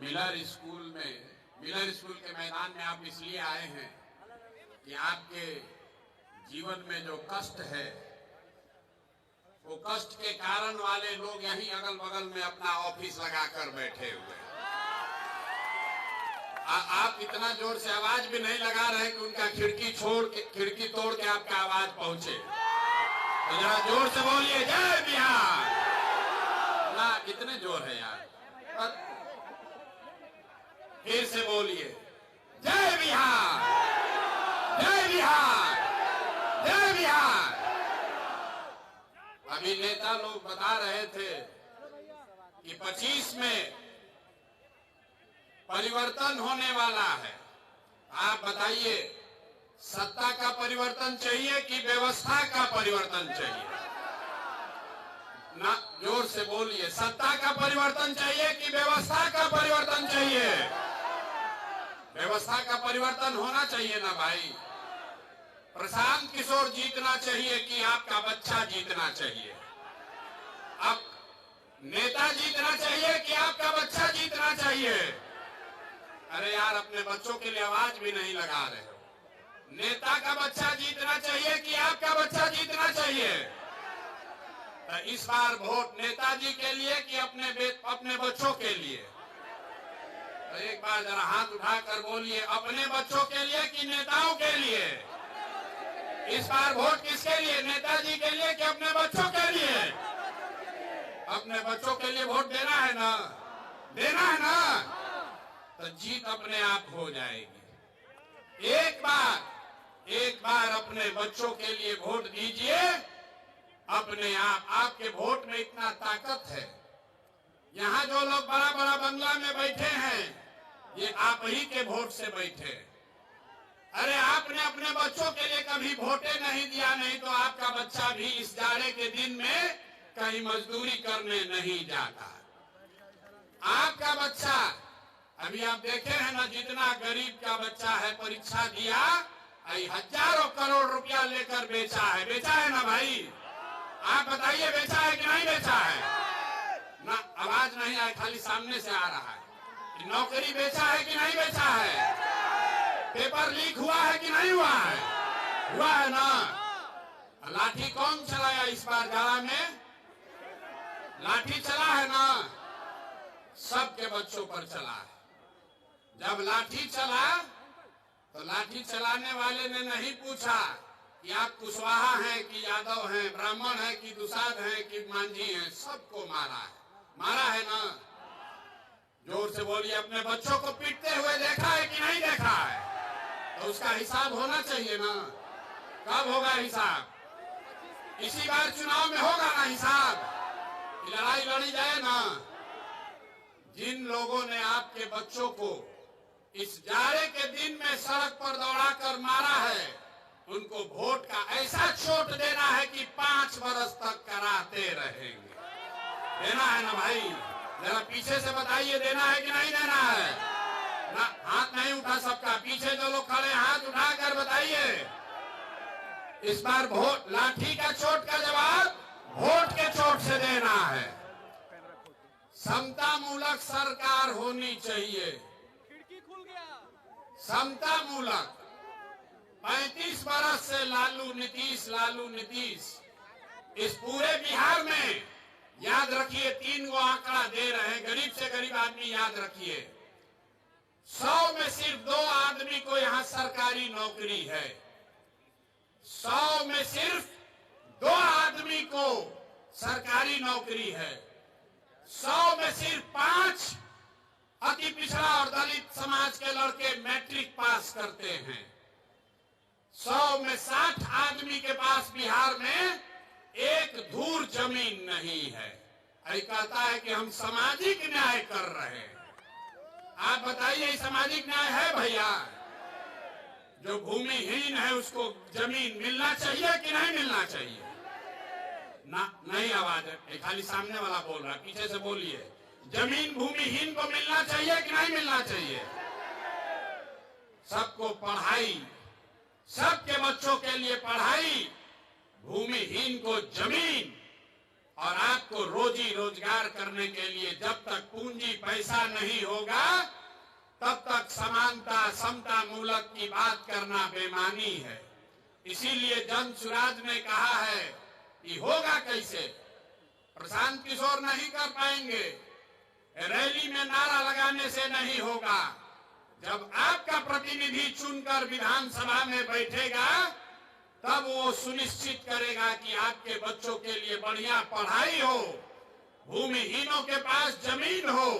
Miller school के मैदान में आप इसलिए आए हैं कि आपके जीवन में जो कष्ट है, वो कष्ट के कारण वाले लोग यहीं अगल बगल में अपना ऑफिस लगाकर बैठे हुए हैं। आप इतना जोर से आवाज भी नहीं लगा रहे कि उनका खिड़की तोड़ के आपका आवाज पहुंचे। तो जरा जोर से बोलिए जय बिहार। ना कितने जोर है यार, फिर से बोलिए जय बिहार, जय बिहार, जय बिहार। अभी नेता लोग बता रहे थे कि 25 में परिवर्तन होने वाला है। आप बताइए, सत्ता का परिवर्तन चाहिए कि व्यवस्था का परिवर्तन चाहिए? ना, जोर से बोलिए, सत्ता का परिवर्तन चाहिए कि व्यवस्था का परिवर्तन चाहिए? व्यवस्था का परिवर्तन होना चाहिए ना भाई। प्रशांत किशोर जीतना चाहिए कि आपका बच्चा जीतना चाहिए? अब नेता जीतना चाहिए कि आपका बच्चा जीतना चाहिए? अरे यार, अपने बच्चों के लिए आवाज भी नहीं लगा रहे हो। नेता का बच्चा जीतना चाहिए कि आपका बच्चा जीतना चाहिए? तो इस बार वोट नेताजी के लिए कि अपने बच्चों के लिए? तो एक बार जरा हाथ उठाकर बोलिए, अपने बच्चों के लिए कि नेताओं के लिए? इस बार वोट किसके लिए, नेताजी के लिए कि अपने बच्चों के लिए? अपने बच्चों के लिए वोट देना है ना, देना है ना? तो जीत अपने आप हो जाएगी। एक बार अपने बच्चों के लिए वोट दीजिए, अपने आप। आपके वोट में इतना ताकत है। यहाँ जो लोग बड़ा बड़ा बंगला में बैठे हैं, ये आप ही के वोट से बैठे। अरे आपने अपने बच्चों के लिए कभी वोटे नहीं दिया, नहीं तो आपका बच्चा भी इस जाड़े के दिन में कहीं मजदूरी करने नहीं जाता। आपका बच्चा, अभी आप देखे हैं ना, जितना गरीब का बच्चा है परीक्षा दिया, हजारों करोड़ रुपया लेकर बेचा है ना भाई? आप बताइए, बेचा है कि नहीं बेचा है? ना, आवाज नहीं आए, खाली सामने से आ रहा है। नौकरी बेचा है कि नहीं बेचा है? पेपर लीक हुआ है कि नहीं हुआ है? हुआ है ना? लाठी कौन चलाया इस बार जाड़ा में? लाठी चला है ना? सबके बच्चों पर चला है। जब लाठी चला तो लाठी चलाने वाले ने नहीं पूछा कि आप कुशवाहा हैं कि यादव हैं, ब्राह्मण हैं कि दुसाध हैं कि मांझी हैं। सबको मारा है ना? जोर से बोलिए, अपने बच्चों को पीटते हुए देखा है कि नहीं देखा है? तो उसका हिसाब होना चाहिए ना। कब होगा हिसाब? इसी बार चुनाव में होगा ना हिसाब? लड़ाई लड़ी जाए ना। जिन लोगों ने आपके बच्चों को इस जाड़े के दिन में सड़क पर दौड़ाकर मारा है, उनको वोट का ऐसा चोट देना है कि 5 वर्ष तक कराते रहेंगे। देना है ना भाई? जरा पीछे से बताइए, देना है कि नहीं देना है? ना, हाथ नहीं उठा सबका। पीछे जो लोग खड़े, हाथ उठाकर बताइए। इस बार वोट, लाठी का चोट का जवाब वोट के चोट से देना है। समता मूलक सरकार होनी चाहिए। समता मूलक। 35 वर्ष से लालू नीतीश इस पूरे बिहार में, याद रखिए, 3 गो आंकड़ा दे रहे हैं, गरीब से गरीब आदमी याद रखिए। 100 में सिर्फ 2 आदमी को यहां सरकारी नौकरी है। 100 में सिर्फ 2 आदमी को सरकारी नौकरी है। 100 में सिर्फ 5 अति पिछड़ा और दलित समाज के लड़के मैट्रिक पास करते हैं। 100 में 60 आदमी के पास बिहार में एक धूर जमीन नहीं है। ऐसा कहता है कि हम सामाजिक न्याय कर रहे हैं। आप बताइए, सामाजिक न्याय है भैया? जो भूमिहीन है उसको जमीन मिलना चाहिए कि नहीं मिलना चाहिए? ना, नहीं आवाज है, खाली सामने वाला बोल रहा है। पीछे से बोलिए, जमीन भूमिहीन को मिलना चाहिए कि नहीं मिलना चाहिए? सबको पढ़ाई, सबके बच्चों के लिए पढ़ाई, भूमिहीन को जमीन और आपको रोजी रोजगार करने के लिए जब तक पूंजी पैसा नहीं होगा तब तक समानता समता मूलक की बात करना बेमानी है। इसीलिए जन सुराज ने कहा है कि होगा कैसे, प्रशांत किशोर नहीं कर पाएंगे, रैली में नारा लगाने से नहीं होगा। जब आपका प्रतिनिधि चुनकर विधानसभा में बैठेगा तब वो सुनिश्चित करेगा कि आपके बच्चों के लिए बढ़िया पढ़ाई हो, भूमिहीनों के पास जमीन हो,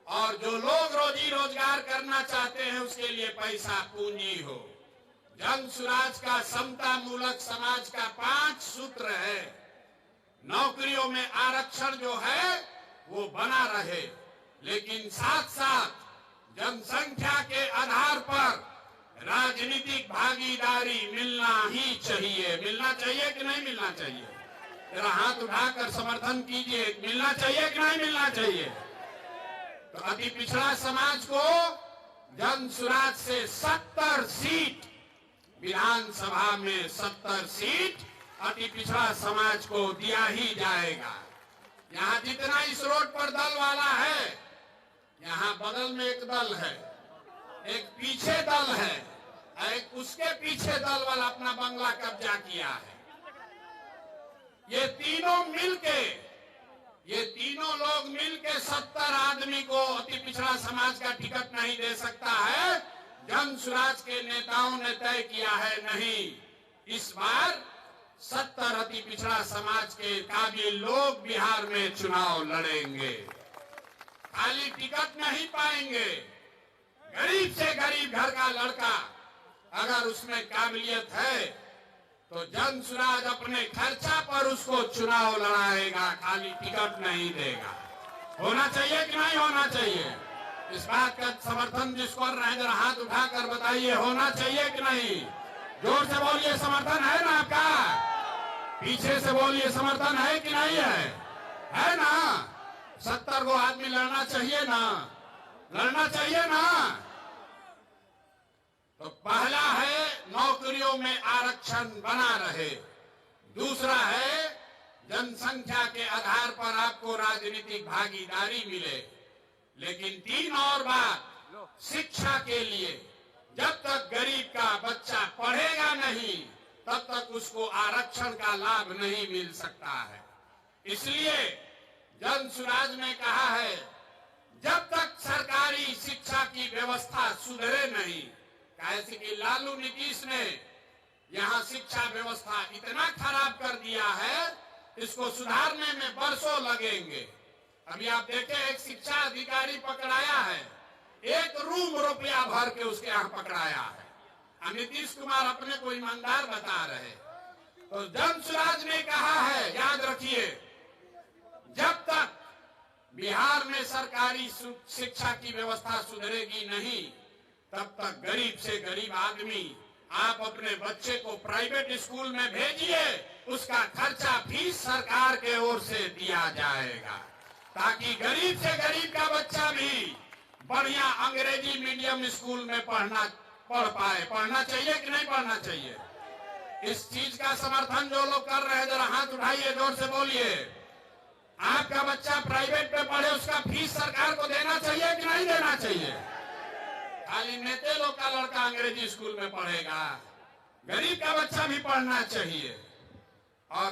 और जो लोग रोजी रोजगार करना चाहते हैं उसके लिए पैसा पूंजी हो। जन सुराज का समता मूलक समाज का 5 सूत्र है। नौकरियों में आरक्षण जो है वो बना रहे, लेकिन साथ साथ जनसंख्या के आधार पर राजनीतिक भागीदारी मिलना ही चाहिए। मिलना चाहिए कि नहीं मिलना चाहिए? जरा हाथ उठाकर समर्थन कीजिए, मिलना चाहिए कि नहीं मिलना चाहिए? तो अति पिछड़ा समाज को जन सुराज से 70 सीट, विधानसभा में 70 सीट अति पिछड़ा समाज को दिया ही जाएगा। यहाँ जितना इस रोड पर दल वाला है, यहाँ बगल में एक दल है, एक पीछे दल है, एक उसके पीछे दल वाला अपना बंगला कब्जा किया है। ये तीनों लोग मिलके 70 आदमी को अति पिछड़ा समाज का टिकट नहीं दे सकता है। जन सुराज के नेताओं ने तय किया है, नहीं, इस बार 70 अति पिछड़ा समाज के काबिल लोग बिहार में चुनाव लड़ेंगे। खाली टिकट नहीं पाएंगे। गरीब से गरीब घर का लड़का अगर उसमें काबिलियत है तो जन सुराज अपने खर्चा पर उसको चुनाव लड़ाएगा, खाली टिकट नहीं देगा। होना चाहिए कि नहीं होना चाहिए? इस बात का समर्थन जिसको कर रहे हैं जरा हाथ उठाकर बताइए, होना चाहिए कि नहीं? जोर से बोलिए, समर्थन है ना आपका? पीछे से बोलिए, समर्थन है कि नहीं है? है ना? 70 को आदमी लड़ना चाहिए ना? लड़ना चाहिए ना? तो पहला है नौकरियों में आरक्षण बना रहे, दूसरा है जनसंख्या के आधार पर आपको राजनीतिक भागीदारी मिले, लेकिन 3 और बात, शिक्षा के लिए जब तक गरीब का बच्चा पढ़ेगा नहीं तब तक उसको आरक्षण का लाभ नहीं मिल सकता है। इसलिए जन सुराज ने कहा है, जब तक सरकारी शिक्षा की व्यवस्था सुधरे नहीं, कैसे कि लालू नीतीश ने यहाँ शिक्षा व्यवस्था इतना खराब कर दिया है, इसको सुधारने में बरसों लगेंगे। अभी आप देखें, एक शिक्षा अधिकारी पकड़ाया है, 1 रूम रुपया भर के उसके यहाँ पकड़ाया है। नीतीश कुमार अपने को ईमानदार बता रहे। तो जन सुराज ने कहा है, याद रखिए, जब तक बिहार में सरकारी शिक्षा की व्यवस्था सुधरेगी नहीं तब तक गरीब से गरीब आदमी आप अपने बच्चे को प्राइवेट स्कूल में भेजिए, उसका खर्चा फीस सरकार के ओर से दिया जाएगा, ताकि गरीब से गरीब का बच्चा भी बढ़िया अंग्रेजी मीडियम स्कूल में पढ़ पाए। पढ़ना चाहिए कि नहीं पढ़ना चाहिए? इस चीज का समर्थन जो लोग कर रहे हैं जरा हाथ उठाइए, जोर से बोलिए। आपका बच्चा प्राइवेट में पढ़े, उसका फीस सरकार को देना चाहिए कि नहीं देना चाहिए? खाली नेते लोग का लड़का अंग्रेजी स्कूल में पढ़ेगा, गरीब का बच्चा भी पढ़ना चाहिए। और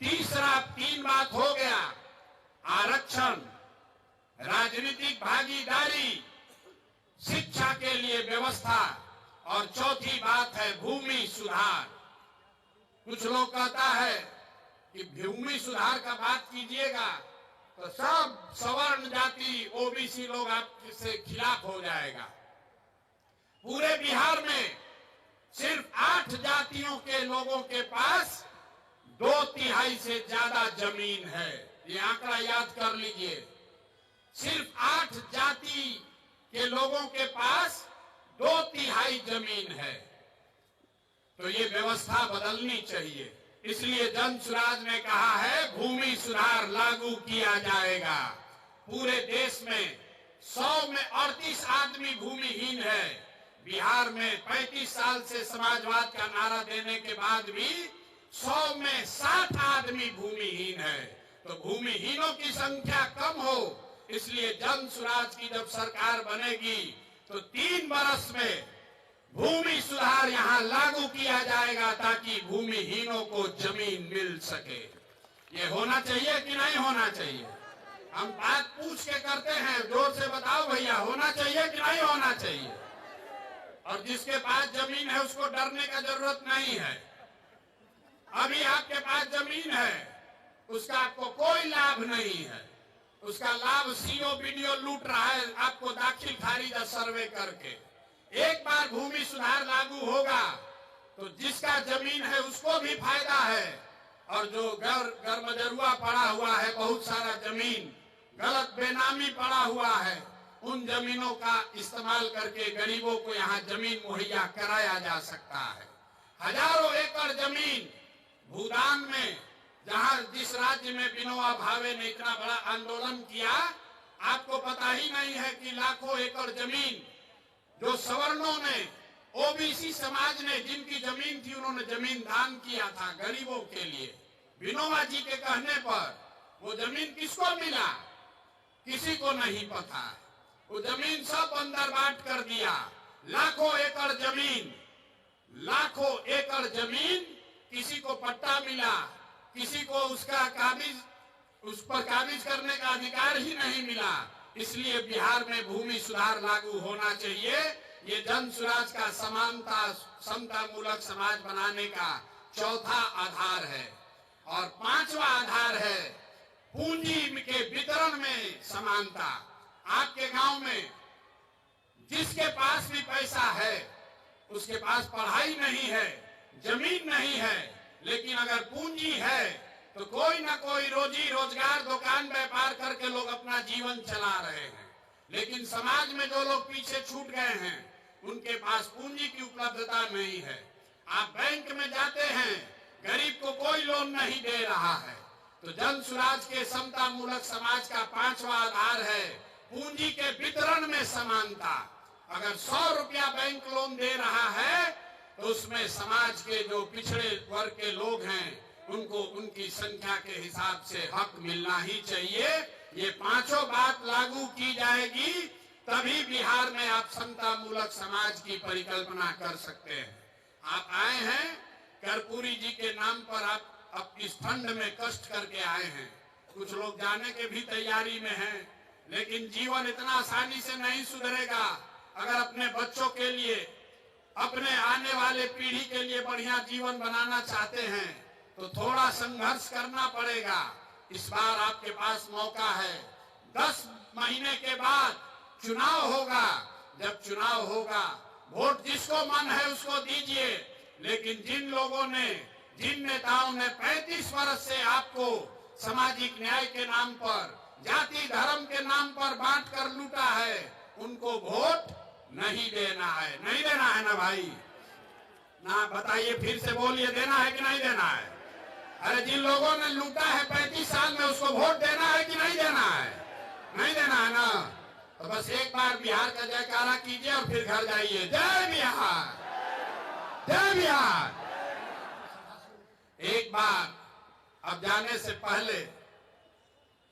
तीसरा 3 बात हो गया, आरक्षण, राजनीतिक भागीदारी, शिक्षा के लिए व्यवस्था, और चौथी बात है भूमि सुधार। कुछ लोग कहता है कि भूमि सुधार का बात कीजिएगा तो सब सवर्ण जाति ओबीसी लोग आपसे खिलाफ हो जाएगा। पूरे बिहार में सिर्फ 8 जातियों के लोगों के पास 2/3 से ज्यादा जमीन है। ये आंकड़ा याद कर लीजिए, सिर्फ 8 जाति के लोगों के पास 2/3 जमीन है। तो ये व्यवस्था बदलनी चाहिए। इसलिए जन सुराज ने कहा है, भूमि सुधार लागू किया जाएगा। पूरे देश में 100 में 38 आदमी भूमिहीन है। बिहार में 35 साल से समाजवाद का नारा देने के बाद भी 100 में 60 आदमी भूमिहीन है। तो भूमिहीनों की संख्या कम हो, इसलिए जन स्वराज की जब सरकार बनेगी तो 3 वर्ष में भूमि सुधार यहां लागू किया जाएगा ताकि भूमिहीनों को जमीन मिल सके। ये होना चाहिए कि नहीं होना चाहिए? हम बात पूछ के करते हैं, जोर से बताओ भैया, होना चाहिए कि नहीं होना चाहिए? और जिसके पास जमीन है उसको डरने का जरूरत नहीं है। अभी आपके पास जमीन है, उसका आपको कोई लाभ नहीं है। उसका लाभ सीओ बीडीओ लूट रहा है आपको दाखिल खारिज सर्वे करके। एक बार भूमि सुधार लागू होगा तो जिसका जमीन है उसको भी फायदा है, और जो घर मजरुआ पड़ा हुआ है, बहुत सारा जमीन गलत बेनामी पड़ा हुआ है, उन जमीनों का इस्तेमाल करके गरीबों को यहाँ जमीन मुहैया कराया जा सकता है। हजारों एकड़ जमीन भूदान में, जहां जिस राज्य में विनोबा भावे ने इतना बड़ा आंदोलन किया, आपको पता ही नहीं है कि लाखों एकड़ जमीन जो सवर्णों ने, ओबीसी समाज ने जिनकी जमीन थी, उन्होंने जमीन दान किया था गरीबों के लिए। विनोबा जी के कहने पर वो जमीन किसको मिला? किसी को नहीं पता। वो जमीन सब अंदर बांट कर दिया। लाखों एकड़ जमीन, किसी को पट्टा मिला, किसी को उसका उस पर काबिज करने का अधिकार ही नहीं मिला। इसलिए बिहार में भूमि सुधार लागू होना चाहिए। ये जन स्वराज का समानता समता मूलक समाज बनाने का चौथा आधार है। और पांचवा आधार है पूंजी के वितरण में समानता। आपके गांव में जिसके पास भी पैसा है, उसके पास पढ़ाई नहीं है, जमीन नहीं है, लेकिन अगर पूंजी है तो कोई ना कोई रोजी रोजगार, दुकान व्यापार करके लोग अपना जीवन चला रहे हैं। लेकिन समाज में जो लोग पीछे छूट गए हैं, उनके पास पूंजी की उपलब्धता नहीं है। आप बैंक में जाते हैं, गरीब को कोई लोन नहीं दे रहा है। तो जन स्वराज के समता मूलक समाज का पांचवा आधार है पूंजी के वितरण में समानता। अगर 100 रुपया बैंक लोन दे रहा है तो उसमें समाज के जो पिछड़े वर्ग के लोग हैं, उनको उनकी संख्या के हिसाब से हक मिलना ही चाहिए। ये पांचों बात लागू की जाएगी, तभी बिहार में आप समता मूलक समाज की परिकल्पना कर सकते हैं। आप आए हैं कर्पूरी जी के नाम पर, आप इस ठंड में कष्ट करके आए हैं। कुछ लोग जाने के भी तैयारी में हैं, लेकिन जीवन इतना आसानी से नहीं सुधरेगा। अगर अपने बच्चों के लिए, अपने आने वाले पीढ़ी के लिए बढ़िया जीवन बनाना चाहते हैं तो थोड़ा संघर्ष करना पड़ेगा। इस बार आपके पास मौका है। 10 महीने के बाद चुनाव होगा। जब चुनाव होगा, वोट जिसको मन है उसको दीजिए, लेकिन जिन लोगों ने, जिन नेताओं ने 35 वर्ष से आपको सामाजिक न्याय के नाम पर, जाति धर्म के नाम पर बांट कर लूटा है, उनको वोट नहीं देना है। नहीं देना है ना भाई? ना बताइए, फिर से बोलिए, देना है कि नहीं देना है? अरे जिन लोगों ने लूटा है 35 साल में, उसको वोट देना है कि नहीं देना है? नहीं देना है ना? तो बस एक बार बिहार का जयकारा कीजिए और फिर घर जाइए। जय बिहार, जय बिहार। एक बार अब जाने से पहले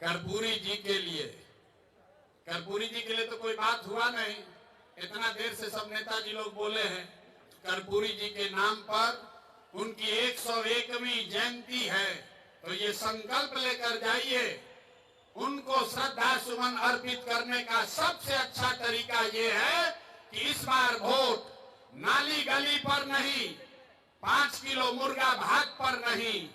कर्पूरी जी के लिए तो कोई बात हुआ नहीं, इतना देर से सब नेताजी लोग बोले हैं। कर्पूरी जी के नाम पर उनकी 101वीं जयंती है, तो ये संकल्प लेकर जाइए। उनको श्रद्धा सुमन अर्पित करने का सबसे अच्छा तरीका ये है कि इस बार वोट नाली गली पर नहीं, 5 किलो मुर्गा भात पर नहीं,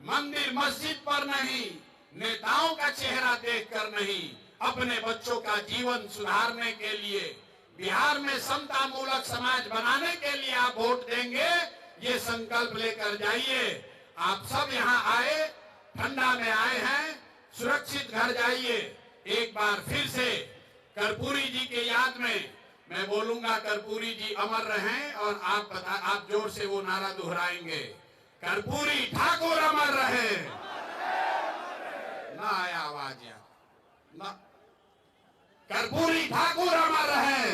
मंदिर मस्जिद पर नहीं, नेताओं का चेहरा देखकर नहीं, अपने बच्चों का जीवन सुधारने के लिए, बिहार में समता मूलक समाज बनाने के लिए आप वोट देंगे। ये संकल्प लेकर जाइए। आप सब यहाँ आए, ठंडा में आए हैं, सुरक्षित घर जाइए। एक बार फिर से कर्पूरी जी के याद में मैं बोलूंगा, कर्पूरी जी अमर रहें, और आप जोर से वो नारा दोहराएंगे, कर्पूरी ठाकुर अमर रहे। ना आया आवाज यार, कर्पूरी ठाकुर अमर रहे।